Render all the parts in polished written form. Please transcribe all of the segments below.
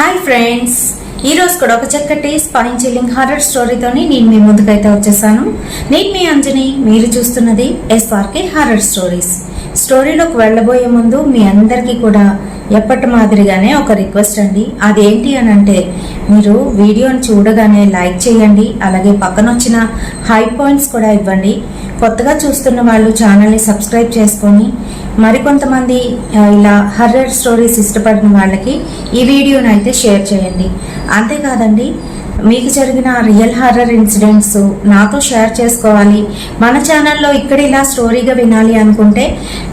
Hi friends, ఈరోజు కూడా ఒక చక్కటి స్పైన్ చిల్లింగ్ హారర్ స్టోరీతోని నేను మీ ముందుకైతే వచ్చేసాను. నేను మీ అంజని, మీరు చూస్తున్నది SRK హారర్ స్టోరీస్. స్టోరీలోకి వెళ్ళబోయే ముందు మీ అందరికీ కూడా ఎప్పటి మాదిరిగానే ఒక రిక్వెస్ట్ అండి. అదేంటి అని అంటే, మీరు వీడియోని చూడగానే లైక్ చేయండి, అలాగే పక్కన వచ్చిన హై పాయింట్స్ కూడా ఇవ్వండి. కొత్తగా చూస్తున్న వాళ్ళు ఛానల్ని సబ్స్క్రైబ్ చేసుకొని మరికొంతమంది ఇలా హర్రర్ స్టోరీస్ ఇష్టపడిన వాళ్ళకి ఈ వీడియోని అయితే షేర్ చేయండి. అంతేకాదండి, మీకు జరిగిన రియల్ హర్రర్ ఇన్సిడెంట్స్ నాతో షేర్ చేసుకోవాలి, మన ఛానల్లో ఇక్కడ ఇలా స్టోరీగా వినాలి అనుకుంటే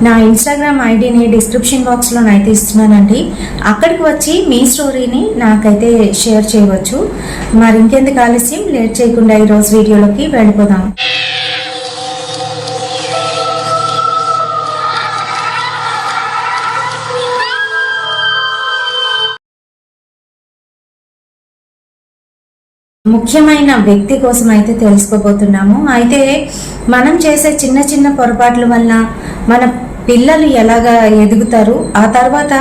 నా ఇన్స్టాగ్రామ్ ఐడిని డిస్క్రిప్షన్ బాక్స్లో అయితే ఇస్తున్నానండి. అక్కడికి వచ్చి మీ స్టోరీని నాకైతే షేర్ చేయవచ్చు. మరి ఇంకెందుకు ఆలస్యం, లేట్ చేయకుండా ఈరోజు వీడియోలోకి వెళ్ళిపోదాం. ముఖ్యమైన వ్యక్తి కోసం అయితే తెలుసుకోబోతున్నాము. అయితే మనం చేసే చిన్న చిన్న పొరపాట్ల వల్ల మన పిల్లలు ఎలాగా ఎదుగుతారు, ఆ తర్వాత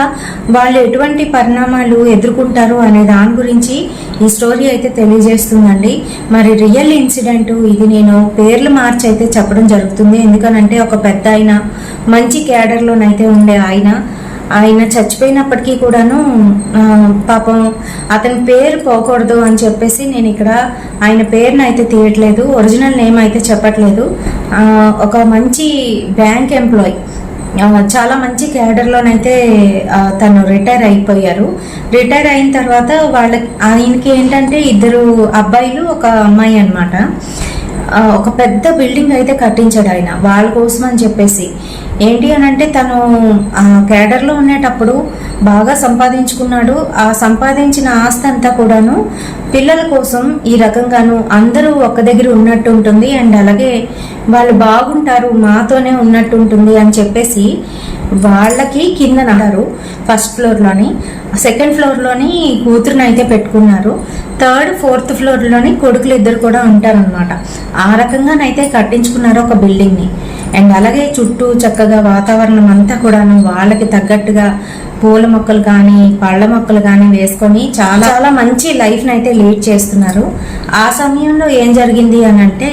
వాళ్ళు ఎటువంటి పరిణామాలు ఎదుర్కొంటారు అనే దాని గురించి ఈ స్టోరీ అయితే తెలియజేస్తుందండి. మరి రియల్ ఇన్సిడెంట్ ఇది. నేను పేర్లు మార్చి అయితే చెప్పడం జరుగుతుంది. ఎందుకనంటే ఒక పెద్ద ఆయన, మంచి క్యాడర్లోనైతే ఉండే ఆయన చచ్చిపోయినప్పటికీ కూడాను పాపం అతని పేరు పోకూడదు అని చెప్పేసి నేను ఇక్కడ ఆయన పేరుని అయితే తీయట్లేదు, ఒరిజినల్ నేమ్ అయితే చెప్పట్లేదు. ఒక మంచి బ్యాంక్ ఎంప్లాయీ, చాలా మంచి క్యాడర్లోనైతే తను రిటైర్ అయిపోయారు. రిటైర్ అయిన తర్వాత ఆయనకి ఏంటంటే 2 అబ్బాయిలు, ఒక అమ్మాయి అన్నమాట. ఒక పెద్ద బిల్డింగ్ అయితే కట్టించాడు ఆయన వాళ్ళ కోసం అని చెప్పేసి. ఏంటి అని అంటే, తను క్యాడర్లో ఉండేటప్పుడు బాగా సంపాదించుకున్నాడు. ఆ సంపాదించిన ఆస్తి అంతా కూడాను పిల్లల కోసం ఈ రకంగాను అందరూ ఒక్క దగ్గర ఉన్నట్టు ఉంటుంది, అండ్ అలాగే వాళ్ళు బాగుంటారు, మాతోనే ఉన్నట్టు ఉంటుంది అని చెప్పేసి వాళ్ళకి కింద నడారు. ఫస్ట్ ఫ్లోర్లోని, సెకండ్ ఫ్లోర్లోని కూతురుని అయితే పెట్టుకున్నారు. 3rd, 4th ఫ్లోర్లోని కొడుకులు 2 కూడా ఉంటారనమాట. ఆ రకంగానైతే కట్టించుకున్నారు ఒక బిల్డింగ్ని. అండ్ అలాగే చుట్టూ చక్కగా వాతావరణం అంతా కూడాను వాళ్ళకి తగ్గట్టుగా పూల మొక్కలు కానీ పళ్ళ మొక్కలు కానీ వేసుకొని చాలా చాలా మంచి లైఫ్ని అయితే లీడ్ చేస్తున్నారు. ఆ సమయంలో ఏం జరిగింది అని అంటే,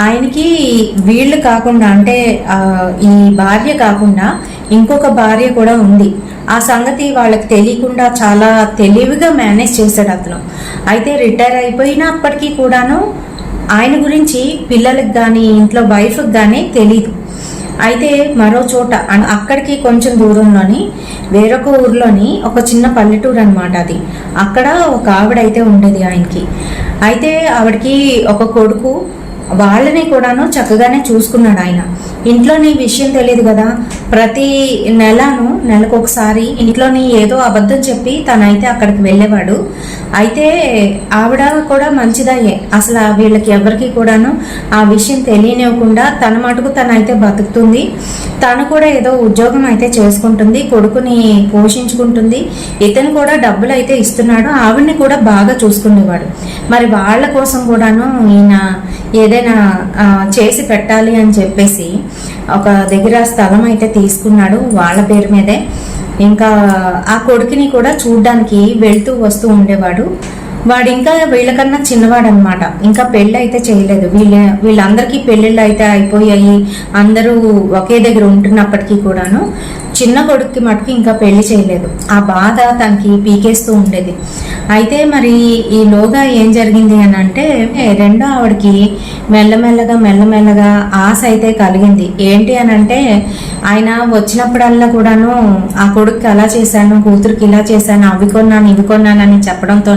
ఆయనకి వీళ్ళు కాకుండా, అంటే ఈ భార్య కాకుండా ఇంకొక భార్య కూడా ఉంది. ఆ సంగతి వాళ్ళకి తెలియకుండా చాలా తెలివిగా మేనేజ్ చేశాడు అతను. అయితే రిటైర్ అయిపోయినప్పటికీ కూడాను ఆయన గురించి పిల్లలకు కానీ ఇంట్లో వైఫ్కి కానీ తెలీదు. అయితే మరో చోట, అక్కడికి కొంచెం దూరంలోని వేరొక ఊర్లోని ఒక చిన్న పల్లెటూరు అనమాట అది. అక్కడ ఒక ఆవిడైతే ఉండేది ఆయనకి. అయితే ఆవిడకి ఒక కొడుకు, వాళ్ళని కూడాను చక్కగానే చూసుకున్నాడు ఆయన. ఇంట్లోని విషయం తెలియదు కదా, ప్రతి నెలకు ఒకసారి ఇంట్లోని ఏదో అబద్ధం చెప్పి తనైతే అక్కడికి వెళ్ళేవాడు. అయితే ఆవిడ కూడా మంచిదయ్యే, అసలు వీళ్ళకి ఎవరికి కూడాను ఆ విషయం తెలియనివ్వకుండా తన మటుకు తనైతే బతుకుతుంది. తను కూడా ఏదో ఉద్యోగం అయితే చేసుకుంటుంది, కొడుకుని పోషించుకుంటుంది. ఇతను కూడా డబ్బులు అయితే ఇస్తున్నాడు, ఆవిడ్ని కూడా బాగా చూసుకునేవాడు. మరి వాళ్ళ కోసం కూడాను ఈయన ఏదైనా చేసి పెట్టాలి అని చెప్పేసి ఒక దగ్గర స్థలం అయితే తీసుకున్నాడు వాళ్ళ పేరు మీదే. ఇంకా ఆ కొడుకుని కూడా చూడ్డానికి వెళ్తూ వస్తూ ఉండేవాడు. వాడు ఇంకా వీళ్ళకన్నా చిన్నవాడు అనమాట. ఇంకా పెళ్ళి అయితే చేయలేదు. వీళ్ళందరికీ పెళ్ళిళ్ళు అయితే అయిపోయాయి, అందరూ ఒకే దగ్గర ఉంటున్నప్పటికీ కూడాను చిన్న కొడుక్కి మటుకు ఇంకా పెళ్లి చేయలేదు. ఆ బాధ తనకి పీకేస్తూ ఉండేది. అయితే మరి ఈలోగా ఏం జరిగింది అని అంటే, రెండో ఆవిడకి మెల్లమెల్లగా ఆశ అయితే కలిగింది. ఏంటి అని అంటే, ఆయన వచ్చినప్పుడల్లా కూడాను ఆ కొడుక్కి అలా చేశాను, కూతురికి ఇలా చేశాను, అవి కొన్నాను ఇవి కొన్నానని చెప్పడంతో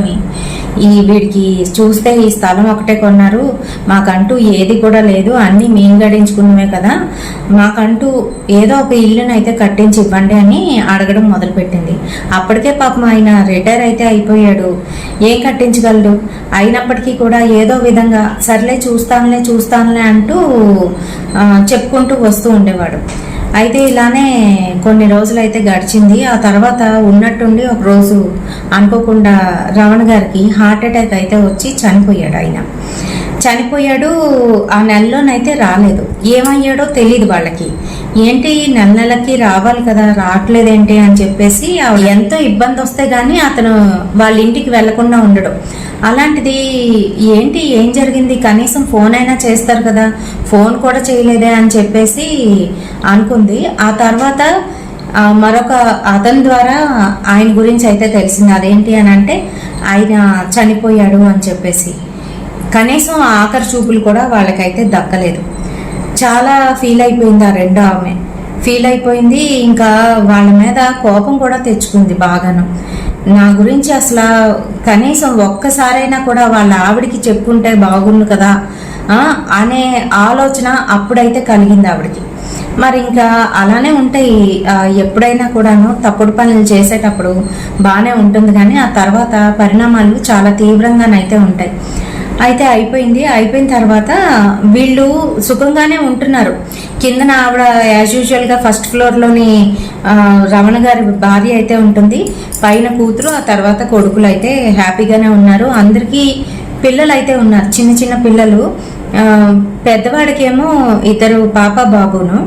వీడికి చూస్తే ఈ స్థలం ఒకటే కొన్నారు, మాకంటూ ఏది కూడా లేదు, అన్నీ మేము గడించుకున్నవే కదా, మాకంటూ ఏదో ఒక ఇల్లునైతే కట్టించి ఇవ్వండి అని అడగడం మొదలుపెట్టింది. అప్పటికే పాపం ఆయన రిటైర్ అయితే అయిపోయాడు, ఏం కట్టించగలడు. అయినప్పటికీ కూడా ఏదో విధంగా సర్లే చూస్తానులే అంటూ చెప్పుకుంటూ వస్తూ ఉండేవాడు. అయితే ఇలానే కొన్ని రోజులైతే గడిచింది. ఆ తర్వాత ఉన్నట్టుండి ఒక రోజు అనుకోకుండా రమణ గారికి హార్ట్ అటాక్ అయితే వచ్చి చనిపోయాడు. ఆయన చనిపోయాడు. ఆ నెలలోనైతే రాలేదు. ఏమయ్యాడో తెలియదు వాళ్ళకి. ఏంటి నెల నెలకి రావాలి కదా, రావట్లేదేంటి అని చెప్పేసి ఎంతో ఇబ్బంది వస్తే గానీ అతను వాళ్ళ ఇంటికి వెళ్లకుండా ఉండడు. అలాంటిది ఏంటి, ఏం జరిగింది, కనీసం ఫోన్ అయినా చేస్తారు కదా, ఫోన్ కూడా చేయలేదే అని చెప్పేసి అనుకుంది. ఆ తర్వాత మరొక అతని ద్వారా ఆయన గురించి అయితే తెలిసింది. అదేంటి అని అంటే ఆయన చనిపోయాడు అని చెప్పేసి. కనీసం ఆఖరి చూపులు కూడా వాళ్ళకైతే దక్కలేదు. చాలా ఫీల్ అయిపోయింది. ఆ రెండో ఆమె ఫీల్ అయిపోయింది. ఇంకా వాళ్ళ మీద కోపం కూడా తెచ్చుకుంది బాగాను. నా గురించి అసలు కనీసం ఒక్కసారైనా కూడా వాళ్ళ ఆవిడికి చెప్పుకుంటే బాగుండు కదా అనే ఆలోచన అప్పుడైతే కలిగింది ఆవిడికి. మరి ఇంకా అలానే ఉంటాయి. ఎప్పుడైనా కూడాను తప్పుడు పనులు చేసేటప్పుడు బాగానే ఉంటుంది, కానీ ఆ తర్వాత పరిణామాలు చాలా తీవ్రంగానైతే ఉంటాయి. అయితే అయిపోయిన తర్వాత వీళ్ళు సుఖంగానే ఉంటున్నారు. కిందన ఆవిడ యాజ్ యూజువల్గా ఫస్ట్ ఫ్లోర్లోని రమణ గారి భార్య అయితే ఉంటుంది, పైన కూతురు, ఆ తర్వాత కొడుకులు అయితే హ్యాపీగానే ఉన్నారు. అందరికీ పిల్లలు అయితే ఉన్నారు, చిన్న చిన్న పిల్లలు. పెద్దవాడికేమో 2 పాప బాబును,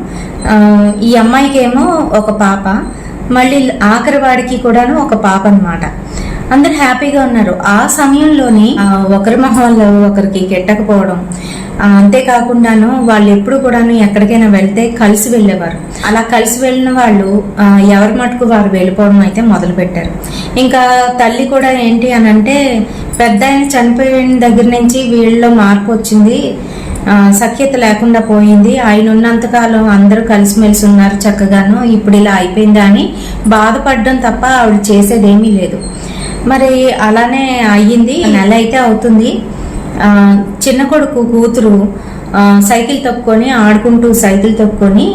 ఈ అమ్మాయికేమో ఒక పాప, మళ్ళీ ఆఖరి వాడికి కూడాను ఒక పాప అన్నమాట. అందరు హ్యాపీగా ఉన్నారు. ఆ సమయంలోని ఒకరి మొహంలో ఒకరికి కెట్టకపోవడం, అంతేకాకుండాను వాళ్ళు ఎప్పుడు కూడాను ఎక్కడికైనా వెళ్తే కలిసి వెళ్ళేవారు. అలా కలిసి వెళ్ళిన వాళ్ళు ఎవరి మటుకు వారు వెళ్ళిపోవడం అయితే మొదలు పెట్టారు. ఇంకా తల్లి కూడా ఏంటి అని అంటే, పెద్ద ఆయన చనిపోయిన దగ్గర నుంచి వీళ్ళలో మార్పు వచ్చింది, సఖ్యత లేకుండా పోయింది, ఆయన ఉన్నంతకాలం అందరూ కలిసిమెలిసి ఉన్నారు చక్కగాను, ఇప్పుడు ఇలా అయిపోయిందా అని బాధపడడం తప్ప ఆవిడ చేసేదేమీ లేదు. మరి అలానే అయ్యింది. నెల అయితే అవుతుంది. చిన్న కొడుకు కూతురు సైకిల్ తొక్కుకొని ఆడుకుంటూ సైకిల్ తొక్కుకొని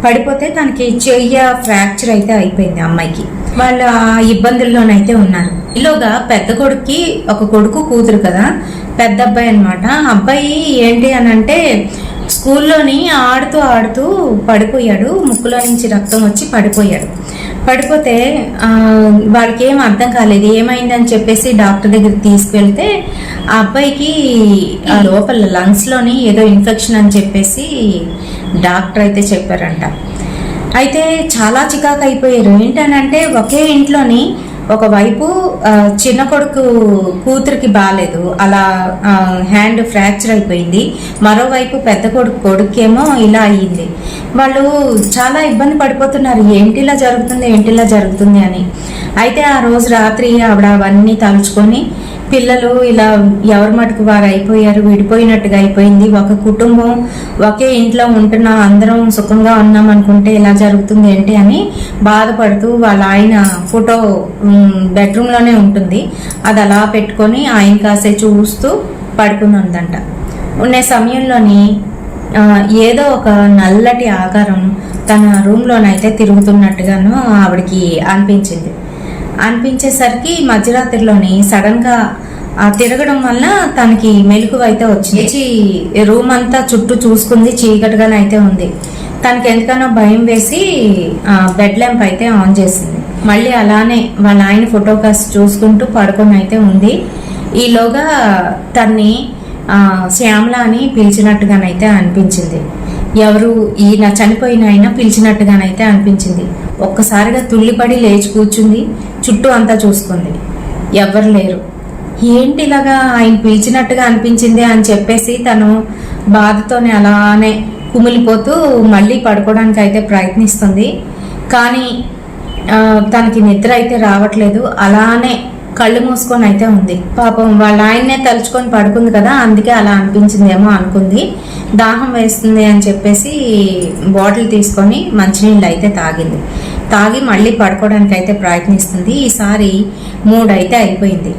పడిపోతే తనకి చెయ్య ఫ్రాక్చర్ అయితే అయిపోయింది అమ్మాయికి. వాళ్ళు ఆ ఇబ్బందుల్లోనైతే ఉన్నారు. ఈలోగా పెద్ద కొడుక్కి ఒక కొడుకు కూతురు కదా, పెద్ద అబ్బాయి అనమాట. అబ్బాయి ఏంటి అని అంటే స్కూల్లోని ఆడుతూ పడిపోయాడు, ముక్కులో నుంచి రక్తం వచ్చి పడిపోతే వాడికి ఏం అర్థం కాలేదు, ఏమైందని చెప్పేసి డాక్టర్ దగ్గరికి తీసుకెళ్తే ఆ అబ్బాయికి లోపల లంగ్స్లోని ఏదో ఇన్ఫెక్షన్ అని చెప్పేసి డాక్టర్ అయితే చెప్పారంట. అయితే చాలా చికాకు అయిపోయారు. ఏంటనంటే ఒకే ఇంట్లోని ఒకవైపు చిన్న కొడుకు కూతురికి బాగాలేదు, అలా హ్యాండ్ ఫ్రాక్చర్ అయిపోయింది, మరోవైపు పెద్ద కొడుకేమో ఇలా అయ్యింది. వాళ్ళు చాలా ఇబ్బంది పడిపోతున్నారు, ఏంటిలా జరుగుతుంది అని. అయితే ఆ రోజు రాత్రి ఆవిడ అవన్నీ తలుచుకొని, పిల్లలు ఇలా ఎవరి మటుకు వారు అయిపోయారు, విడిపోయినట్టుగా అయిపోయింది, ఒక కుటుంబం ఒకే ఇంట్లో ఉంటున్నా అందరం సుఖంగా ఉన్నాం అనుకుంటే ఇలా జరుగుతుంది ఏంటి అని బాధపడుతూ, వాళ్ళ ఆయన ఫోటో బెడ్రూమ్లోనే ఉంటుంది, అది అలా పెట్టుకొని ఆయన కాసే చూస్తూ పడుకుని ఉందంట. ఉండే సమయంలోని ఏదో ఒక నల్లటి ఆకారం తన రూమ్లోనైతే తిరుగుతున్నట్టుగాను ఆవిడకి అనిపించేసరికి మధ్యరాత్రిలోని సడన్గా ఆ తిరగడం వల్ల తనకి మెలకువ అయితే వచ్చింది. రూమ్ అంతా చుట్టూ చూసుకుంది, చీకటిగానే అయితే ఉంది. తనకి ఎందుకనో భయం వేసి బెడ్ ల్యాంప్ అయితే ఆన్ చేసింది. మళ్ళీ అలానే వాళ్ళ ఆయన ఫోటో కాస్ట్ చూసుకుంటూ పడుకొని అయితే ఉంది. ఈలోగా తన్ని శ్యామల అని పిలిచినట్టుగానైతే అనిపించింది. ఎవరు ఈయన చనిపోయిన ఆయన పిలిచినట్టుగానైతే అనిపించింది. ఒక్కసారిగా తుల్లిపడి లేచి కూర్చుంది, చుట్టూ అంతా చూసుకుంది, ఎవరు లేరు. ఏంటి ఇలాగా ఆయన పిలిచినట్టుగా అనిపించింది అని చెప్పేసి తను బాధతోనే అలానే కుమిలిపోతూ మళ్ళీ పడుకోవడానికి అయితే ప్రయత్నిస్తుంది. కానీ తనకి నిద్ర అయితే రావట్లేదు, అలానే కళ్ళు మూసుకొని అయితే ఉంది. పాపం వాళ్ళ ఆయన్నే తలుచుకొని పడుకుంది కదా, అందుకే అలా అనిపించిందేమో అనుకుంది. దాహం వేస్తుంది అని చెప్పేసి బాటిల్ తీసుకొని మంచినీళ్ళు అయితే తాగి మళ్ళీ పడుకోవడానికి అయితే ప్రయత్నిస్తుంది. ఈసారి 3 అయితే అయిపోయింది.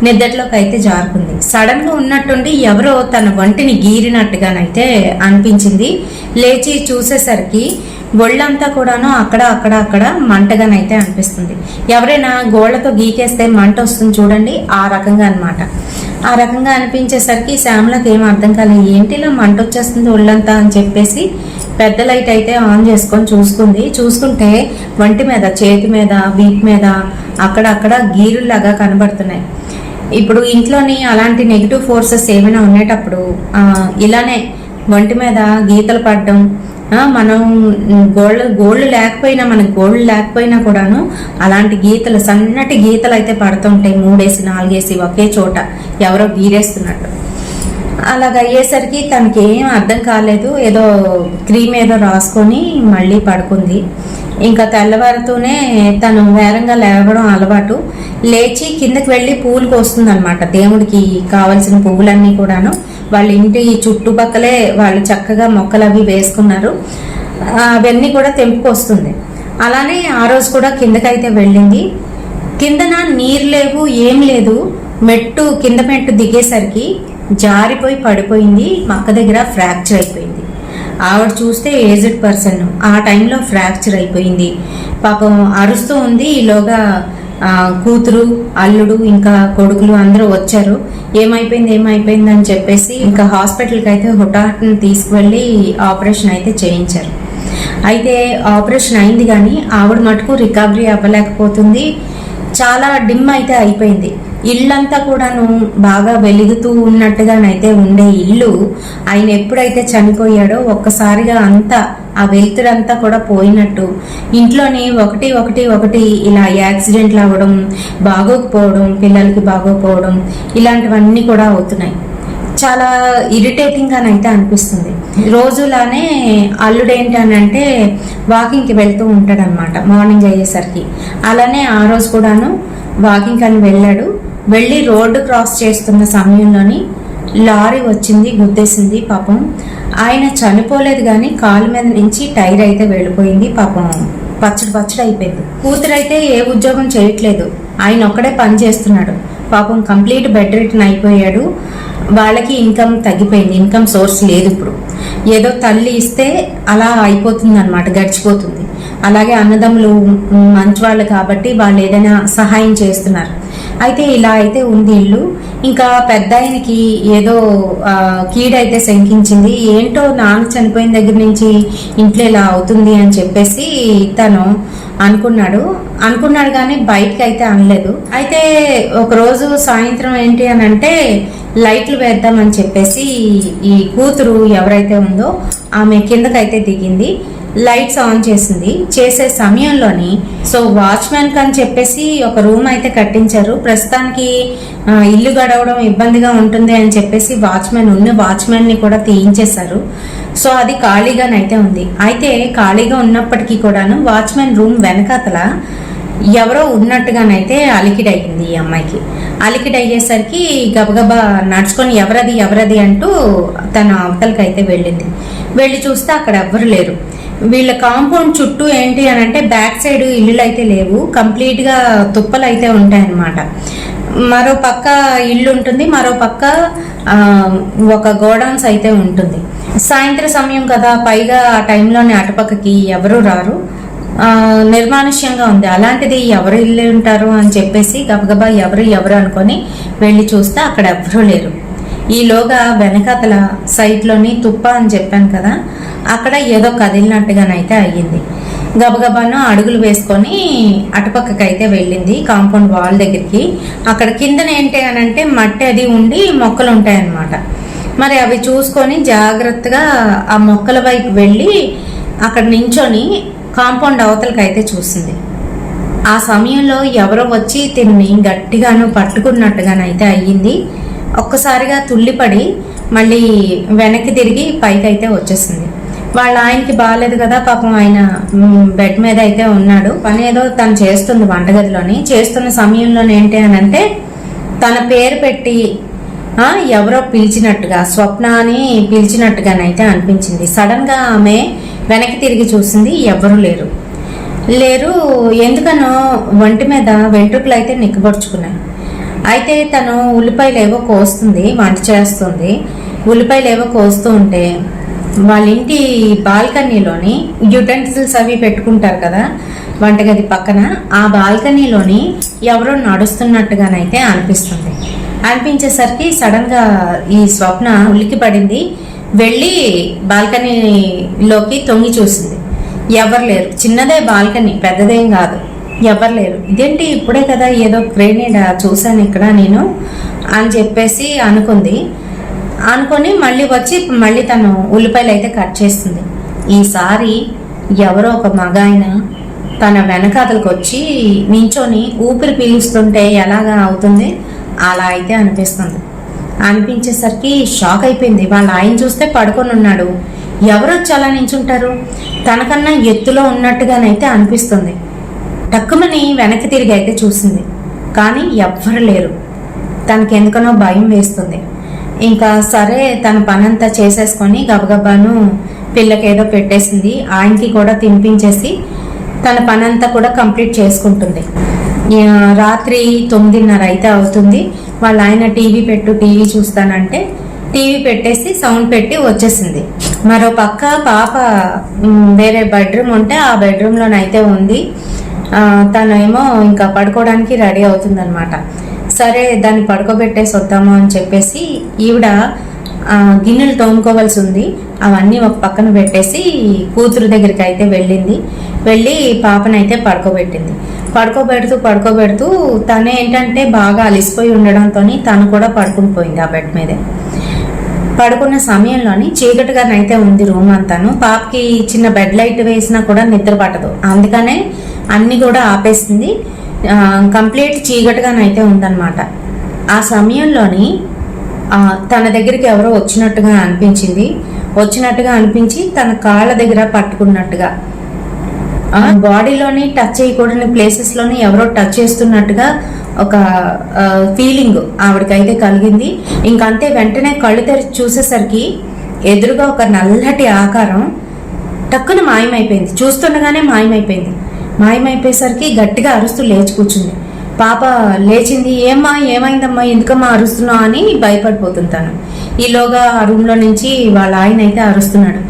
నిద్రలోకి అయితే జారుకుంది. సడన్ గా ఉన్నట్టుండి ఎవరో తన వంటిని గీరినట్టుగానైతే అనిపించింది. లేచి చూసేసరికి ఒళ్ళంతా కూడాను అక్కడ మంటగానైతే అనిపిస్తుంది. ఎవరైనా గోళ్లతో గీకేస్తే మంట వస్తుంది చూడండి, ఆ రకంగా అనమాట. ఆ రకంగా అనిపించేసరికి శ్యామలకి ఏం అర్థం కాలేదు, ఏంటి ఇలా మంట వచ్చేస్తుంది ఒళ్ళంతా అని చెప్పేసి పెద్ద లైట్ అయితే ఆన్ చేసుకొని చూసుకుంటే వంటి మీద, చేతి మీద, వీప్ మీద అక్కడక్కడ గీరుల్లాగా కనబడుతున్నాయి. ఇప్పుడు ఇంట్లోని అలాంటి నెగిటివ్ ఫోర్సెస్ ఏమైనా ఉండేటప్పుడు ఇలానే ఒంటి మీద గీతలు పడడం, మనం గోళ్ళు లేకపోయినా, మనకు గోళ్ళు లేకపోయినా కూడాను అలాంటి గీతలు, సన్నటి గీతలు అయితే పడుతుంటాయి, 3 4 ఒకే చోట ఎవరో గీరేస్తున్నట్టు. అలాగ అయ్యేసరికి తనకి ఏం అర్థం కాలేదు, ఏదో క్రీమ్ ఏదో రాసుకొని మళ్ళీ పడుకుంది. ఇంకా తెల్లవారుతూనే తను వేరంగా లేవడం అలవాటు. లేచి కిందకి వెళ్ళి పువ్వులు కోస్తుంది అనమాట. దేవుడికి కావలసిన పువ్వులన్నీ కూడాను వాళ్ళ ఇంటి చుట్టుపక్కలే వాళ్ళు చక్కగా మొక్కలు అవి వేసుకున్నారు, అవన్నీ కూడా తెంపుకొస్తుంది. అలానే ఆ రోజు కూడా కిందకైతే వెళ్ళింది. కిందన నీరు లేవు, ఏం లేదు. కింద మెట్టు దిగేసరికి జారిపోయి పడిపోయింది. మక్క దగ్గర ఫ్రాక్చర్ అయిపోయింది. ఆవిడ చూస్తే ఏజ్డ్ పర్సన్, ఆ టైంలో ఫ్రాక్చర్ అయిపోయింది. పాపం అరుస్తూ ఉంది. ఈలోగా కూతురు, అల్లుడు, ఇంకా కొడుకులు అందరూ వచ్చారు. ఏమైపోయింది అని చెప్పేసి ఇంకా హాస్పిటల్కి అయితే హుటాహట్ని తీసుకువెళ్ళి ఆపరేషన్ అయితే చేయించారు. అయితే ఆపరేషన్ అయింది కానీ ఆవిడ మటుకు రికవరీ అవ్వలేకపోతుంది. చాలా డిమ్ అయితే అయిపోయింది. ఇల్లంతా కూడాను బాగా వెలుగుతూ ఉన్నట్టుగానైతే ఉండే ఇల్లు ఆయన ఎప్పుడైతే చనిపోయాడో ఒక్కసారిగా అంతా ఆ వెలుతురంతా కూడా పోయినట్టు, ఇంట్లోని ఒకటి ఇలా యాక్సిడెంట్లు అవ్వడం, బాగోకపోవడం, పిల్లలకి బాగోకపోవడం, ఇలాంటివన్నీ కూడా అవుతున్నాయి. చాలా ఇరిటేటింగ్ గానైతే అనిపిస్తుంది. రోజులానే అల్లుడేంటి అని అంటే వాకింగ్కి వెళ్తూ ఉంటాడనమాట మార్నింగ్ అయ్యేసరికి. అలానే ఆ రోజు కూడాను వాకింగ్ అని వెళ్ళి రోడ్డు క్రాస్ చేస్తున్న సమయంలోని లారీ వచ్చింది, గుద్దేసింది. పాపం ఆయన చనిపోలేదు కానీ కాలు మీద నుంచి టైర్ అయితే వెళ్ళిపోయింది. పాపం పచ్చడి అయిపోయింది. కూతురు అయితే ఏ ఉద్యోగం చేయట్లేదు, ఆయన ఒక్కడే పని చేస్తున్నాడు. పాపం కంప్లీట్ బెడ్ రిటర్న్ అయిపోయాడు. వాళ్ళకి ఇన్కమ్ తగ్గిపోయింది, ఇన్కమ్ సోర్స్ లేదు. ఇప్పుడు ఏదో తల్లి ఇస్తే అలా అయిపోతుంది అనమాట, గడిచిపోతుంది. అలాగే అన్నదమ్ములు మంచి వాళ్ళు కాబట్టి వాళ్ళు ఏదైనా సహాయం చేస్తున్నారు. అయితే ఇలా అయితే ఉంది ఇల్లు. ఇంకా పెద్ద ఆయనకి ఏదో కీడైతే శంకించింది. ఏంటో నాన్న చనిపోయిన దగ్గర నుంచి ఇంట్లో ఇలా అవుతుంది అని చెప్పేసి తను అనుకున్నాడు కానీ బయటకి అయితే అనలేదు. అయితే ఒకరోజు సాయంత్రం ఏంటి అని అంటే లైట్లు వేద్దామని చెప్పేసి ఈ కూతురు ఎవరైతే ఉందో ఆమె కిందకైతే దిగింది. లైట్స్ ఆన్ చేసే సమయంలోని వాచ్మెన్ కని చెప్పేసి ఒక రూమ్ అయితే కట్టించారు. ప్రస్తుతానికి ఇల్లు గడవడం ఇబ్బందిగా ఉంటుంది అని చెప్పేసి వాచ్మెన్ ని కూడా తీయించేశారు. అది ఖాళీగానైతే ఉంది. అయితే ఖాళీగా ఉన్నప్పటికీ కూడాను వాచ్మెన్ రూమ్ వెనకాతల ఎవరో ఉన్నట్టుగానైతే అలికిడయింది. ఈ అమ్మాయికి అలికిడయ్యేసరికి గబగబా నడుచుకొని ఎవరది అంటూ తన అవతలకైతే వెళ్ళి చూస్తే అక్కడ ఎవ్వరు లేరు. వీళ్ళ కాంపౌండ్ చుట్టూ ఏంటి అని అంటే బ్యాక్ సైడ్ ఇల్లులు అయితే లేవు, కంప్లీట్ గా తుప్పలు అయితే ఉంటాయన్నమాట. మరో పక్క ఇల్లు ఉంటుంది, మరో పక్క ఒక గోడౌన్స్ అయితే ఉంటుంది. సాయంత్రం సమయం కదా, పైగా ఆ టైంలోనే అటుపక్కకి ఎవరు రారు, నిర్మానుష్యంగా ఉంది. అలాంటిది ఎవరు ఇల్లు ఉంటారు అని చెప్పేసి గబగబా ఎవరు అనుకొని వెళ్ళి చూస్తే అక్కడ ఎవరూ లేరు. ఈలోగా వెనకాతల సైట్లోని తుప్ప అని చెప్పాను కదా, అక్కడ ఏదో కదిలినట్టుగానైతే అయ్యింది. గబగబాను అడుగులు వేసుకొని అటుపక్కకైతే వెళ్ళింది, కాంపౌండ్ వాల్ దగ్గరికి. అక్కడ కిందన ఏంటి అని అంటే మట్టి అది ఉండి మొక్కలు ఉంటాయన్నమాట. మరి అవి చూసుకొని జాగ్రత్తగా ఆ మొక్కల వైపు వెళ్ళి అక్కడ నించొని కాంపౌండ్ అవతలకైతే చూసింది. ఆ సమయంలో ఎవరో వచ్చి తిని గట్టిగాను పట్టుకున్నట్టుగానైతే అయ్యింది. ఒక్కసారిగా తుల్లిపడి మళ్ళీ వెనక్కి తిరిగి పైకి అయితే వచ్చేసింది. వాళ్ళ ఆయనకి బాగాలేదు కదా, పాపం ఆయన బెడ్ మీద అయితే ఉన్నాడు. పని ఏదో తను చేస్తుంది వంటగదిలోని. చేస్తున్న సమయంలోనే ఏంటి అని అంటే తన పేరు పెట్టి ఎవరో పిలిచినట్టుగా, స్వప్న అని పిలిచినట్టుగానైతే అనిపించింది. సడన్ గా ఆమె వెనక్కి తిరిగి చూసింది, ఎవ్వరూ లేరు. ఎందుకనో ఒంటి మీద వెంట్రుకలు అయితే నిక్కబొడుచుకున్నాయి. అయితే తను ఉల్లిపాయలేవో కోస్తుంది, వంట చేస్తుంది. ఉల్లిపాయలేవో కోస్తూ ఉంటే వాళ్ళ ఇంటి బాల్కనీలోని యుటెన్సిల్స్ అవి పెట్టుకుంటారు కదా వంటగది పక్కన, ఆ బాల్కనీలోని ఎవరో నడుస్తున్నట్టుగానైతే అనిపించేసరికి సడన్ గా ఈ స్వప్న ఉలికి పడింది. వెళ్ళి బాల్కనీలోకి తొంగి చూసింది, ఎవరు లేరు. చిన్నదే బాల్కనీ, పెద్దదేం కాదు. ఎవరు లేరు. ఇదేంటి ఇప్పుడే కదా ఏదో గ్రేనేడ్ చూశాను ఇక్కడ నేను అని చెప్పేసి అనుకొని మళ్ళీ వచ్చి మళ్ళీ తను ఉల్లిపాయలు అయితే కట్ చేస్తుంది. ఈసారి ఎవరో ఒక మగాయన తన వెనకాతలకు వచ్చి నించొని ఊపిరి పీలుస్తుంటే ఎలాగా అవుతుంది అలా అయితే అనిపించేసరికి షాక్ అయిపోయింది. వాళ్ళ ఆయన చూస్తే పడుకొని ఉన్నాడు. ఎవరు వచ్చి అలా నించుంటారు? తనకన్నా ఎత్తులో ఉన్నట్టుగానైతే అనిపిస్తుంది. టక్కుమని వెనక్కి తిరిగి అయితే చూసింది, కానీ ఎవ్వరు లేరు. తనకి ఎందుకనో భయం వేస్తుంది. ఇంకా సరే తన పనంతా చేసేసుకొని గబగబాను పిల్లకేదో పెట్టేసింది. ఆయనకి కూడా తినిపించేసి తన పనంతా కూడా కంప్లీట్ చేసుకుంటుంది. రాత్రి 9:30 అయితే అవుతుంది. వాళ్ళ ఆయన టీవీ చూస్తానంటే టీవీ పెట్టేసి సౌండ్ పెట్టి వచ్చేసింది. మరో పక్క పాప వేరే బెడ్రూమ్ ఉంటే ఆ బెడ్రూమ్లోనైతే ఉంది. తనేమో ఇంకా పడుకోవడానికి రెడీ అవుతుందన్నమాట. సరే దాన్ని పడుకోబెట్టేసి వద్దాము అని చెప్పేసి ఈవిడ గిన్నెలు తోముకోవాల్సి ఉంది. అవన్నీ ఒక పక్కన పెట్టేసి కూతురు దగ్గరికి అయితే వెళ్ళి పాపనైతే పడుకోబెడుతూ తను ఏంటంటే బాగా అలిసిపోయి ఉండడంతో తను కూడా పడుకుని పోయింది ఆ బెడ్ మీదే. పడుకున్న సమయంలోని చీకటిగానైతే ఉంది రూమ్ అంతాను. పాపకి చిన్న బెడ్ లైట్ వేసినా కూడా నిద్ర పట్టదు, అందుకనే అన్ని కూడా ఆపేసింది. కంప్లీట్ చీకటిగానైతే ఉందన్నమాట. ఆ సమయంలోని తన దగ్గరికి ఎవరో వచ్చినట్టుగా అనిపించి తన కాళ్ళ దగ్గర పట్టుకున్నట్టుగా, బాడీలోని టచ్ చేయకూడని ప్లేసెస్లోని ఎవరో టచ్ చేస్తున్నట్టుగా ఒక ఫీలింగ్ ఆవిడకైతే కలిగింది. ఇంకంతే వెంటనే కళ్ళు తెరిచి చూసేసరికి ఎదురుగా ఒక నల్లటి ఆకారం టక్కున మాయమైపోయింది. చూస్తుండగానే మాయమైపోయేసరికి గట్టిగా అరుస్తూ లేచి కూర్చుంది. పాప లేచింది. ఏమైందమ్మా, ఎందుకమ్మా అరుస్తున్నావు అని భయపడిపోతుంటాను. ఈలోగా ఆ రూమ్లో నుంచి వాళ్ళ ఆయన అయితే అరుస్తున్నాడు,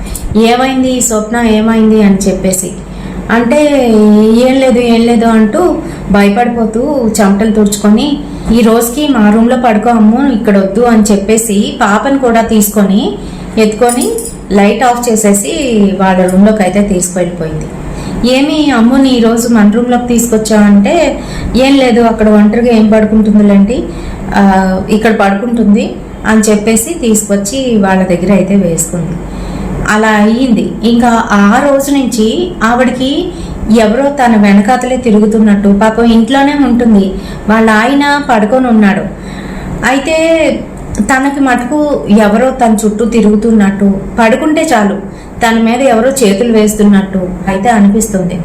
ఏమైంది స్వప్న, ఏమైంది అని చెప్పేసి. అంటే ఏం లేదు అంటూ భయపడిపోతూ చెమటలు తుడుచుకొని, ఈ రోజుకి మా రూమ్లో పడుకో అమ్ము, ఇక్కడ వద్దు అని చెప్పేసి పాపను కూడా ఎత్తుకొని లైట్ ఆఫ్ చేసేసి వాళ్ళ రూమ్లోకి అయితే తీసుకువెళ్ళిపోయింది. ఏమి అమ్ముని ఈరోజు మన రూమ్లోకి తీసుకొచ్చావంటే, ఏం లేదు అక్కడ ఒంటరిగా ఏం పడుకుంటుందిలేంటి, ఇక్కడ పడుకుంటుంది అని చెప్పేసి తీసుకొచ్చి వాళ్ళ దగ్గర అయితే వేసుకుంది. అలా అయ్యింది. ఇంకా ఆ రోజు నుంచి ఆవిడకి ఎవరో తన వెనకాతలే తిరుగుతున్నట్టు, పాపం ఇంట్లోనే ఉంటుంది, వాళ్ళ ఆయన పడుకొని ఉన్నాడు. అయితే తనకి మటుకు ఎవరో తన చుట్టూ తిరుగుతున్నట్టు, పడుకుంటే చాలు తన మీద ఎవరో చేతులు వేస్తున్నట్టు అయితే అనిపిస్తుంది.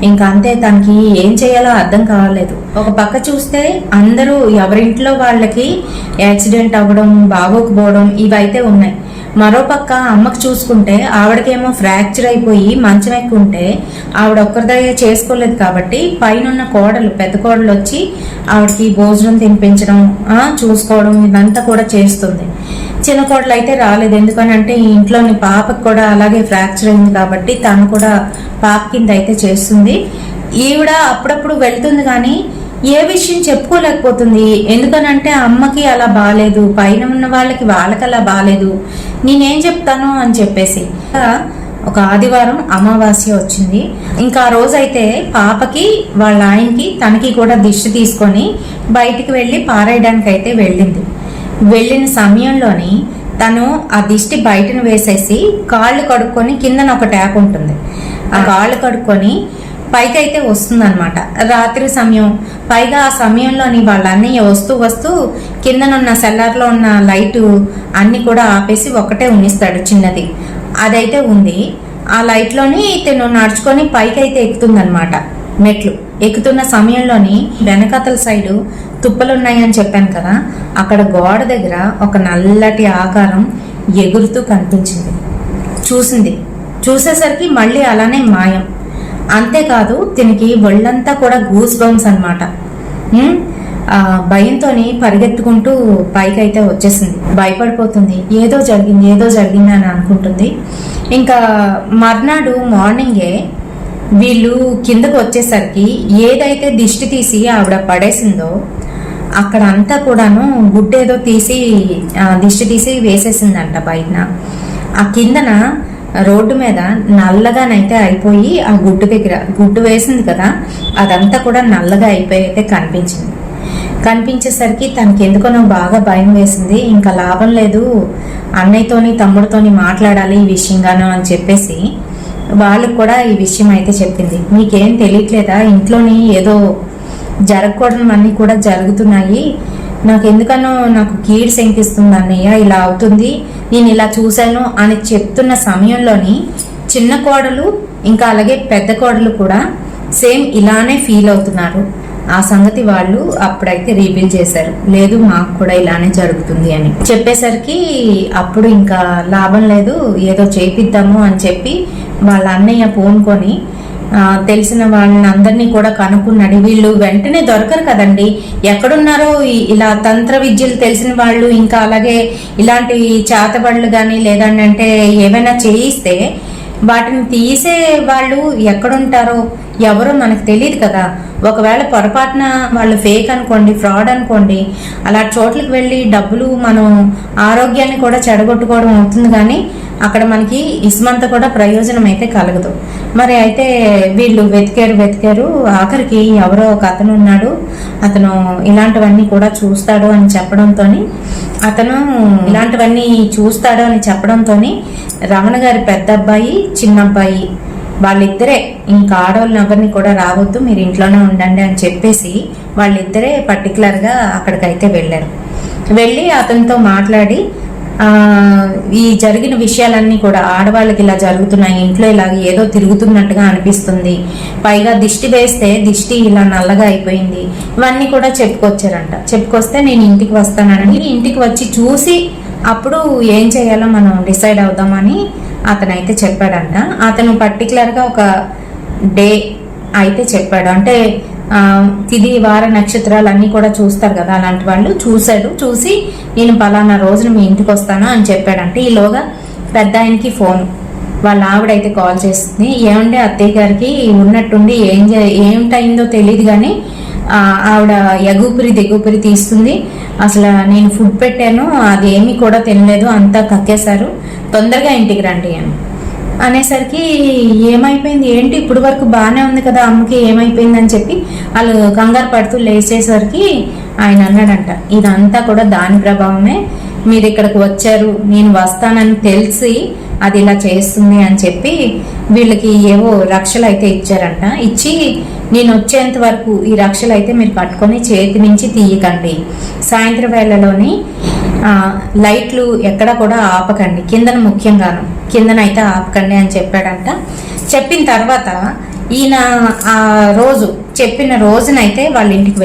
ఇంకా అంతే, తనకి ఏం చేయాలో అర్థం కావలేదు. ఒక పక్క చూస్తే అందరూ ఎవరింట్లో వాళ్ళకి యాక్సిడెంట్ అవ్వడం, బాగోకపోవడం ఇవైతే ఉన్నాయి. మరోపక్క అమ్మకు చూసుకుంటే ఆవిడకేమో ఫ్రాక్చర్ అయిపోయి మంచం ఎక్కుంటే ఆవిడ ఒక్కరిదయ్యే చేసుకోలేదు కాబట్టి పైన పెద్ద కోడలు వచ్చి ఆవిడకి భోజనం తినిపించడం, చూసుకోవడం ఇదంతా కూడా చేస్తుంది. చిన్న కోడలు అయితే రాలేదు, ఎందుకనంటే ఈ ఇంట్లోని పాపకు కూడా అలాగే ఫ్రాక్చర్ అయింది కాబట్టి తను కూడా పాప కింద అయితే చేస్తుంది. ఈవిడ అప్పుడప్పుడు వెళ్తుంది కానీ ఏ విషయం చెప్పుకోలేకపోతుంది. ఎందుకనంటే అమ్మకి అలా బాగాలేదు, పైన ఉన్న వాళ్ళకి అలా బాగాలేదు, నేనేం చెప్తాను అని చెప్పేసి. ఒక ఆదివారం అమావాస్య వచ్చింది. ఇంకా ఆ రోజైతే పాపకి వాళ్ళ ఆయనకి తనకి కూడా దిష్టి తీసుకొని బయటికి వెళ్ళి పారేయడానికి అయితే వెళ్ళిన సమయంలోని తను ఆ దిష్టి బయటను వేసేసి కాళ్ళు కడుక్కొని, కిందన ఒక ట్యాప్ ఉంటుంది, ఆ కాళ్ళు కడుక్కొని పైకి అయితే వస్తుందన్నమాట. రాత్రి సమయం, పైగా ఆ సమయంలోని వాళ్ళ అన్నయ్య వస్తూ కిందనున్న సెల్లార్లో ఉన్న లైటు అన్ని కూడా ఆపేసి ఒకటే ఉన్నిస్తాడు చిన్నది, అదైతే ఉంది. ఆ లైట్లోని తను నడుచుకొని పైకి అయితే ఎక్కుతుందన్నమాట. మెట్లు ఎక్కుతున్న సమయంలోని వెనకతల సైడు తుప్పలున్నాయని చెప్పాను కదా, అక్కడ గోడ దగ్గర ఒక నల్లటి ఆకారం ఎగురుతూ కనిపించింది. చూసేసరికి మళ్ళీ అలానే మాయం. అంతేకాదు తినికి ఒళ్ళంతా కూడా గూస్ బంప్స్ అనమాట. భయంతో పరిగెత్తుకుంటూ పైకి అయితే వచ్చేసింది. భయపడిపోతుంది, ఏదో జరిగింది అని అనుకుంటుంది. ఇంకా మర్నాడు మార్నింగే వీళ్ళు కిందకు వచ్చేసరికి ఏదైతే దిష్టి తీసి ఆవిడ పడేసిందో అక్కడ అంతా కూడాను గుడ్డేదో తీసి దిష్టి తీసి వేసేసిందంట బయట. ఆ కిందన రోడ్డు మీద నల్లగానైతే అయిపోయి ఆ గుడ్డు దగ్గర గుడ్డు వేసింది కదా, అదంతా కూడా నల్లగా అయిపోయి అయితే కనిపించేసరికి తనకి ఎందుకనో బాగా భయం వేసింది. ఇంకా లాభం లేదు, అన్నయ్యతోని తమ్ముడితోని మాట్లాడాలి ఈ విషయంగానో అని చెప్పేసి వాళ్ళకు కూడా ఈ విషయం అయితే చెప్పింది. మీకేం తెలియట్లేదా, ఇంట్లోని ఏదో జరగకూడనివన్నీ కూడా జరుగుతున్నాయి, నాకు కీడు శంకిస్తుంది అన్నయ్య, ఇలా అవుతుంది, నేను ఇలా చూశాను అని చెప్తున్న సమయంలోని చిన్న కోడలు ఇంకా అలాగే పెద్ద కోడలు కూడా సేమ్ ఇలానే ఫీల్ అవుతున్నారు. ఆ సంగతి వాళ్ళు అప్పుడైతే రివీల్ చేశారు, లేదు మాకు కూడా ఇలానే జరుగుతుంది అని చెప్పేసరికి అప్పుడు ఇంకా లాభం లేదు, ఏదో చేపిద్దాము అని చెప్పి వాళ్ళ అన్నయ్య పూనుకొని తెలిసిన వాళ్ళని అందరినీ కూడా కనుక్కున్నాడు. వీళ్ళు వెంటనే దొరకరు కదండి, ఎక్కడున్నారో ఇలా తంత్ర విద్యలు తెలిసిన వాళ్ళు, ఇంకా అలాగే ఇలాంటి చేతబడులు కానీ లేదంటే ఏమైనా చేయిస్తే వాటిని తీసే వాళ్ళు ఎక్కడుంటారో ఎవరో మనకు తెలియదు కదా. ఒకవేళ పొరపాటున వాళ్ళు ఫేక్ అనుకోండి, ఫ్రాడ్ అనుకోండి, అలా చోట్లకి వెళ్ళి డబ్బులు మనం ఆరోగ్యాన్ని కూడా చెడగొట్టుకోవడం అవుతుంది, కానీ అక్కడ మనకి ఇస్మంత కూడా ప్రయోజనం అయితే కలగదు. మరి అయితే వీళ్ళు వెతికారు, ఆఖరికి ఎవరో ఒక అతను ఉన్నాడు, అతను ఇలాంటివన్నీ కూడా చూస్తాడు అని చెప్పడంతో రమణ గారి పెద్ద అబ్బాయి చిన్న అబ్బాయి వాళ్ళిద్దరే ఇంకా ఆడవాళ్ళని ఎవరిని కూడా రావద్దు, మీరు ఇంట్లోనే ఉండండి అని చెప్పేసి వాళ్ళిద్దరే పర్టికులర్గా అక్కడికైతే వెళ్ళి అతనితో మాట్లాడి ఈ జరిగిన విషయాలన్నీ కూడా ఆడవాళ్ళకి ఇలా జరుగుతున్నాయి, ఇంట్లో ఇలా ఏదో తిరుగుతున్నట్టుగా అనిపిస్తుంది, పైగా దిష్టి వేస్తే దిష్టి ఇలా నల్లగా అయిపోయింది, ఇవన్నీ కూడా చెప్పుకొస్తే నేను ఇంటికి వస్తానని ఇంటికి వచ్చి చూసి అప్పుడు ఏం చేయాలో మనం డిసైడ్ అవుదామని అతనైతే చెప్పాడంట. అతను పర్టికులర్గా ఒక డే అయితే చెప్పాడు, అంటే తిది వార నక్షత్రాలు అన్నీ కూడా చూస్తారు కదా, అలాంటి వాళ్ళు చూసి నేను పలానా రోజున మీ ఇంటికి వస్తాను అని చెప్పాడంటే ఈలోగా పెద్ద ఆయనకి ఫోన్ వాళ్ళ ఆవిడైతే కాల్ చేస్తుంది. ఏమంటే అత్తయ్య గారికి ఉన్నట్టుండి ఏమిటైందో తెలియదు కానీ ఆవిడ ఎగుపిరి దిగుపిరి తీస్తుంది, అసలు నేను ఫుడ్ పెట్టాను అది ఏమీ కూడా తినలేదు, అంతా కక్కేశారు, తొందరగా ఇంటికి రండి అని అనేసరికి ఏమైపోయింది ఏంటి, ఇప్పుడు వరకు బాగానే ఉంది కదా అమ్మకి, ఏమైపోయింది అని చెప్పి వాళ్ళు కంగారు పడుతూ లేచేసరికి ఆయన అన్నాడంట, ఇదంతా కూడా దాని ప్రభావమే, మీరు ఇక్కడికి వచ్చారు, నేను వస్తానని తెలిసి అది ఇలా చేస్తుంది అని చెప్పి వీళ్ళకి ఏవో రక్షలు అయితే ఇచ్చారంట. ఇచ్చి నేను వచ్చేంత వరకు ఈ రక్షలు అయితే మీరు కట్టుకొని చేతి నుంచి తీయకండి, సాయంత్రం వేళలోని లైట్లు ఎక్కడ కూడా ఆపకండి, ముఖ్యంగాను కిందనైతే ఆపకండి అని చెప్పాడంట. చెప్పిన తర్వాత ఈయన ఆ రోజు చెప్పిన రోజునైతే వాళ్ళ ఇంటికి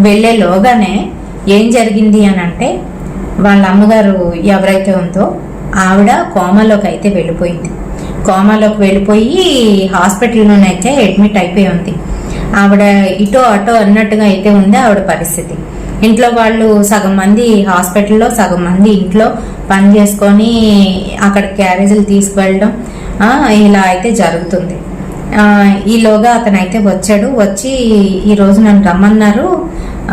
వెళ్ళేలోగానే ఏం జరిగింది అని అంటే వాళ్ళ అమ్మగారు ఎవరైతే ఉందో ఆవిడ కోమాలోకి అయితే వెళ్ళిపోయి హాస్పిటల్లోనైతే అడ్మిట్ అయిపోయి ఉంది. ఆవిడ ఇటో అటో అన్నట్టుగా అయితే ఉంది ఆవిడ పరిస్థితి. ఇంట్లో వాళ్ళు సగం మంది హాస్పిటల్లో, సగం మంది ఇంట్లో పని చేసుకొని అక్కడ క్యారేజీలు తీసుకువెళ్ళడం ఇలా అయితే జరుగుతుంది. ఈలోగా అతనైతే వచ్చి ఈరోజు నన్ను రమ్మన్నారు,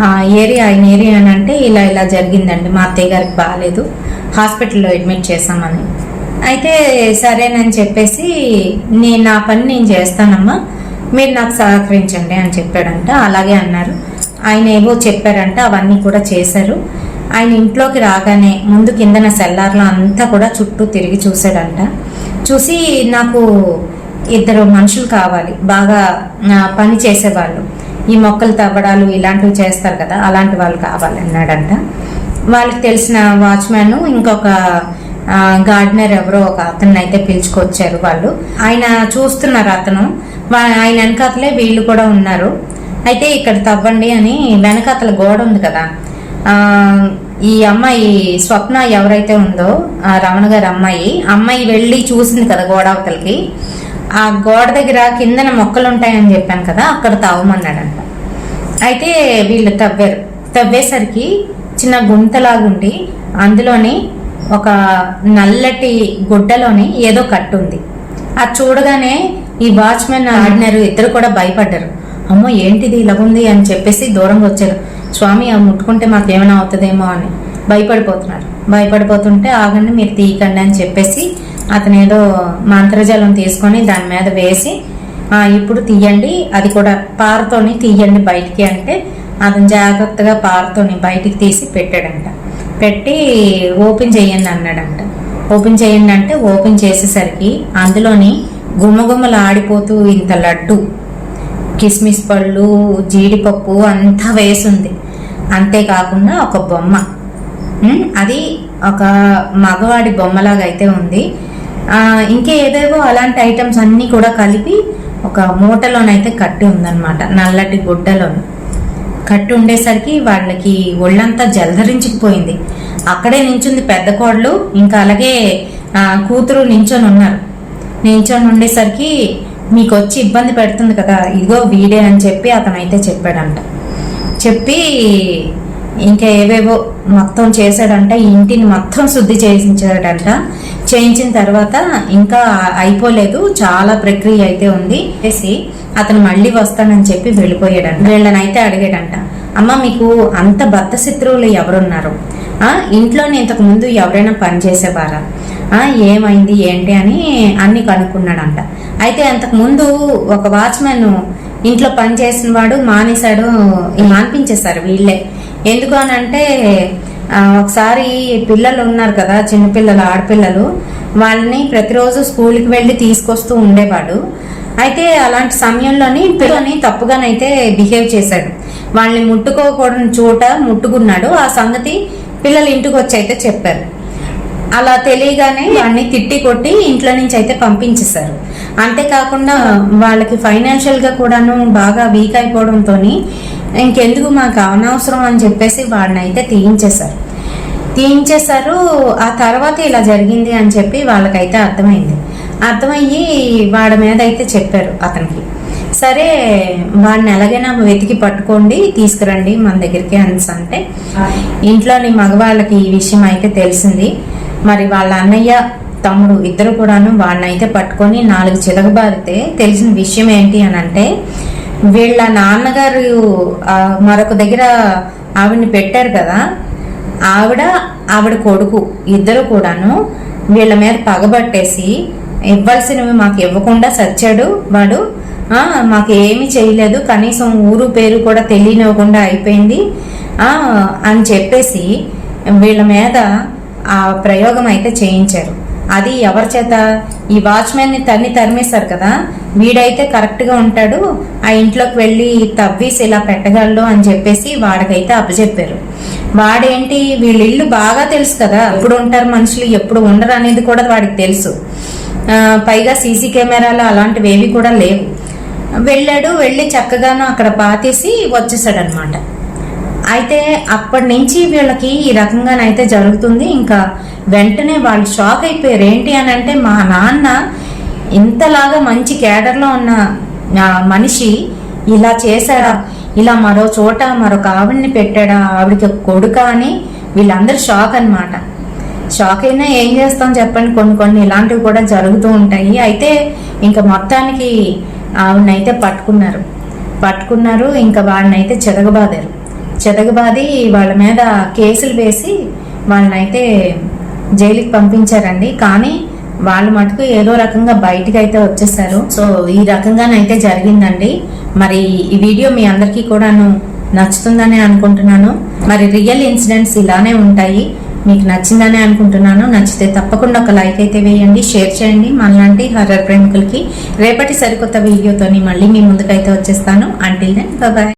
ఆయన ఏరియా అని అంటే ఇలా జరిగిందండి, మా అత్తయ్య గారికి బాగాలేదు, హాస్పిటల్లో అడ్మిట్ చేశామని. అయితే సరేనని చెప్పేసి నా పని నేను చేస్తానమ్మా, మీరు నాకు సహకరించండి అని చెప్పాడంట. అలాగే అన్నారు. ఆయన ఏవో చెప్పారంట, అవన్నీ కూడా చేశారు. ఆయన ఇంట్లోకి రాగానే ముందు కిందన సెల్లార్లో అంతా కూడా చుట్టూ తిరిగి చూశాడంట. చూసి నాకు 2 మనుషులు కావాలి, బాగా పని చేసేవాళ్ళు, ఈ మొక్కలు తవ్వడాలు ఇలాంటివి చేస్తారు కదా, అలాంటి వాళ్ళు కావాలి అన్నాడంట. వాళ్ళకి తెలిసిన వాచ్మ్యాన్ ఇంకొక గార్డెనర్ ఎవరో ఒక అతన్ని అయితే పిలుచుకొచ్చారు. వాళ్ళు ఆయన చూస్తున్నారు, ఆయన వెనకాతలే వీళ్ళు కూడా ఉన్నారు. అయితే ఇక్కడ తవ్వండి అని వెనకాతల గోడ ఉంది కదా, ఈ అమ్మాయి స్వప్న ఎవరైతే ఉందో రమణ గారి అమ్మాయి వెళ్ళి చూసింది కదా గోడ అవతలకి, ఆ గోడ దగ్గర కిందన మొక్కలు ఉంటాయని చెప్పాను కదా, అక్కడ తవ్వమన్నాడంట. అయితే వీళ్ళు తవ్వేసరికి చిన్న గుంతలాగుండి అందులోని ఒక నల్లటి గుడ్డలోని ఏదో కట్టుంది. అది చూడగానే ఈ వాచ్మెన్ ఆడినారు, ఇద్దరు కూడా భయపడ్డారు. అమ్మో ఏంటిది ఇలా ఉంది అని చెప్పేసి దూరంగా వచ్చారు. స్వామి అవి ముట్టుకుంటే మాకేమైనా అవుతుందేమో అని భయపడిపోతుంటే ఆగండి మీరు తీయకండి అని చెప్పేసి అతను ఏదో మంత్రజలం తీసుకొని దాని మీద వేసి ఇప్పుడు తీయండి, అది కూడా పారతోని తీయండి బయటికి అంటే అతను జాగ్రత్తగా పారతోని బయటికి తీసి పెట్టాడంట. పెట్టి ఓపెన్ చేయండి అన్నాడంట. ఓపెన్ చేయండి అంటే ఓపెన్ చేసేసరికి అందులోని గుమ్మగుమ్మలు ఆడిపోతూ ఇంత లడ్డు, కిస్మిస్ పళ్ళు, జీడిపప్పు అంతా వేసింది. అంతేకాకుండా ఒక బొమ్మ, అది ఒక మగవాడి బొమ్మలాగా అయితే ఉంది. ఇంకేదేవో అలాంటి ఐటమ్స్ అన్నీ కూడా కలిపి ఒక మూటలోనైతే కట్టి ఉందన్నమాట. నల్లటి గుడ్డలో కట్టి ఉండేసరికి వాళ్ళకి ఒళ్ళంతా జలధరించుకుపోయింది. అక్కడే నించుంది పెద్ద కోడలు, ఇంకా అలాగే కూతురు నించొని ఉన్నారు. నించొని ఉండేసరికి మీకు వచ్చి ఇబ్బంది పెడుతుంది కదా, ఇదిగో వీడే అని చెప్పి అతనైతే చెప్పాడంట. చెప్పి ఇంకా ఏవేవో మొత్తం చేశాడంట. ఇంటిని మొత్తం శుద్ధి చేయించాడంట. చేయించిన తర్వాత ఇంకా అయిపోలేదు, చాలా ప్రక్రియ అయితే ఉంది చేసి అతను మళ్ళీ వస్తానని చెప్పి వెళ్ళిపోయాడంట. వీళ్ళనైతే అడిగాడంట, అమ్మ మీకు అంత బద్ధ శత్రువులు ఎవరున్నారు, ఇంట్లోనే ఇంతకు ముందు ఎవరైనా పని చేసేవారా, ఏమైంది ఏంటి అని అన్ని కనుక్కున్నాడంట. అయితే అంతకు ముందు ఒక వాచ్మెన్ ఇంట్లో పని చేసిన వాడు మానేశాడు, మానిపించేశారు వీళ్ళే. ఎందుకు అని అంటే ఒకసారి పిల్లలు ఉన్నారు కదా, చిన్నపిల్లలు, ఆడపిల్లలు, వాళ్ళని ప్రతిరోజు స్కూల్కి వెళ్ళి తీసుకొస్తూ ఉండేవాడు. అయితే అలాంటి సమయంలోని పిల్లని తప్పుగానైతే బిహేవ్ చేశాడు. వాళ్ళని ముట్టుకోకూడని చోట ముట్టుకున్నాడు. ఆ సంగతి పిల్లలు ఇంటికి వచ్చి అయితే చెప్పారు. అలా తెలియగానే వాడిని తిట్టి కొట్టి ఇంట్లో నుంచి అయితే పంపించేశారు. అంతేకాకుండా వాళ్ళకి ఫైనాన్షియల్ గా కూడాను బాగా వీక్ అయిపోవడంతో ఇంకెందుకు మాకు అనవసరం అని చెప్పేసి వాడిని అయితే తీయించేశారు. ఆ తర్వాత ఇలా జరిగింది అని చెప్పి వాళ్ళకైతే అర్థమయ్యి వాడి మీద అయితే చెప్పారు అతనికి. సరే వాడిని ఎలాగైనా వెతికి పట్టుకోండి, తీసుకురండి మన దగ్గరికి అనేసి అంటే ఇంట్లోని మగవాళ్ళకి ఈ విషయం అయితే తెలిసింది. మరి వాళ్ళ అన్నయ్య, తమ్ముడు ఇద్దరు కూడాను వాడిని అయితే పట్టుకొని 4 చిలకబారితే తెలిసిన విషయం ఏంటి అని అంటే, వీళ్ళ నాన్నగారు మరొక దగ్గర ఆవిడని పెట్టారు కదా, ఆవిడ కొడుకు ఇద్దరు కూడాను వీళ్ళ మీద పగబట్టేసి ఇవ్వాల్సినవి మాకు ఇవ్వకుండా సచ్చాడు వాడు, మాకు ఏమి చేయలేదు, కనీసం ఊరు పేరు కూడా తెలియనివ్వకుండా అయిపోయింది అని చెప్పేసి వీళ్ళ మీద ఆ ప్రయోగం అయితే చేయించారు. అది ఎవరి చేత? ఈ వాచ్మెన్ ని తరిమేశారు కదా, వీడైతే కరెక్ట్ గా ఉంటాడు, ఆ ఇంట్లోకి వెళ్ళి తవ్వీసి ఇలా పెట్టగలడు అని చెప్పేసి వాడికైతే అప్పచెప్పారు. వాడేంటి, వీళ్ళ ఇల్లు బాగా తెలుసు కదా, ఎప్పుడు ఉంటారు మనుషులు, ఎప్పుడు ఉండరు అనేది కూడా వాడికి తెలుసు. పైగా సీసీ కెమెరాలు అలాంటివి ఏవి కూడా లేవు. వెళ్ళి చక్కగాను అక్కడ పాతేసి వచ్చేసాడు అనమాట. అయితే అప్పటి నుంచి వీళ్ళకి ఈ రకంగానైతే జరుగుతుంది. ఇంకా వెంటనే వాళ్ళు షాక్ అయిపోయారు. ఏంటి అని అంటే, మా నాన్న ఇంతలాగా మంచి క్యాడర్లో ఉన్న మనిషి ఇలా చేశాడా, ఇలా మరో చోట మరొక ఆవిడ్ని పెట్టాడా, ఆవిడకి కొడుక అని వీళ్ళందరూ షాక్ అనమాట. షాక్ అయినా ఏం చేస్తాం చెప్పండి, కొన్ని ఇలాంటివి కూడా జరుగుతూ ఉంటాయి. అయితే ఇంకా మొత్తానికి ఆవిడనైతే పట్టుకున్నారు. ఇంకా వాడినైతే చెదగబాది వాళ్ళ మీద కేసులు వేసి వాళ్ళనైతే జైలుకి పంపించారండి. కానీ వాళ్ళు మటుకు ఏదో రకంగా బయటికి అయితే వచ్చేసారు. సో ఈ రకంగానైతే జరిగిందండి. మరి ఈ వీడియో మీ అందరికీ కూడాను నచ్చుతుందనే అనుకుంటున్నాను. మరి రియల్ ఇన్సిడెంట్స్ ఇలానే ఉంటాయి. మీకు నచ్చిందనే అనుకుంటున్నాను. నచ్చితే తప్పకుండా ఒక లైక్ అయితే వేయండి, షేర్ చేయండి. మనలాంటి హర్రర్ ప్రేమికులకి రేపటి సరికొత్త వీడియోతోని మళ్ళీ మీ ముందుకైతే వచ్చేస్తాను. Until then by.